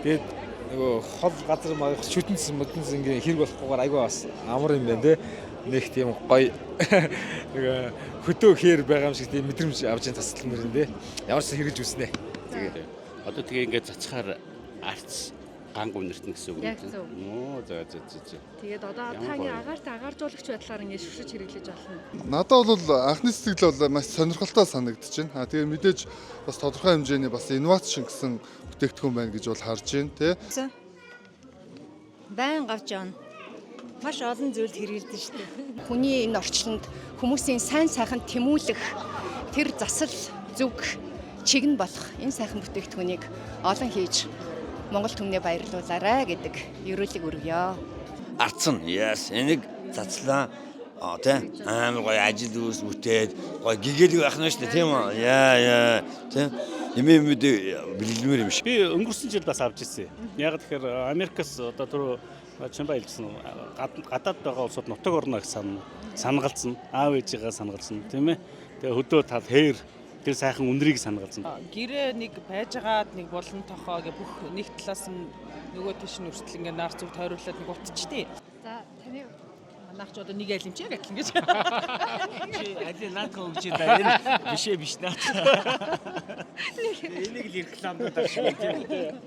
Тэгээд нөгөө хол газар маах шүтэнс мөдөнс ингээ хэрэг болохгүйгээр айгүй бас амар юм байна те. Нэг тийм гоё нөгөө хөдөө хээр байгаа юм шиг тийм мэдрэмж авч ин тасалсан мөрөн те. Ямар ч хэрэгж үснэ. Тэгээд одоо тэгээ ингээд цацхаар арц ганг үнэртэн гэсэн үг юм. За. Тэгээд одоо таны агааржуулагч байдлаар ингэ шүшиж хэрэглэж болно. Надад бол анхны сэтгэл бол маш сонирхолтой санагдаж байна. Тэгээд мэдээж бас тодорхой хэмжээний бас инновац гэсэн бүтээгдэхүүн байна гэж бол харж байна тий. Байн гавж явна. Маш олон зүйлд хэрэгэлдэж шүү дээ. Хүний энэ орчлонд хүмүүсийн сайн сайхан тэмүүлэх тэр засал зүг чигэн болох энэ сайхан бүтээгдэхүүнийг олон хийж Монгол түмнээ баярлуулаарай гэдэг ерөөлөг өргөё. Арцсан. Яс энийг цацлаа. Тэ амар гоё ажил үүс бүтээд гоё гэгэл байх нь шүү дээ тийм үү? Яа тийм юм бэлгэлмээр юм шиг. Би өнгөрсөн жил бас авч ирсэн. Яг тэгэхээр Америкаас одоо түр Чамбай хэлсэн гадаад байгаа улсууд нутаг орно гэж санагалцсан. Аав ээжигээ санагалцсан тийм ээ. Тэгээ хөдөө тал хээр тэр сайхан үнрийг санагалцсан. Гэрээ нэг байжгаад нэг болон тохоо гэ бүх нэг талаас нь нөгөө тийш нь өртөл ингээ нар зүг тойруулаад нэг утчихдээ. За таны Манайх ч одоо нэг айл юм чи яг ингэж. Чи аль наадах өгч байна. Энэ биш наад. Энийг л рекламдаад авчих юм тийм.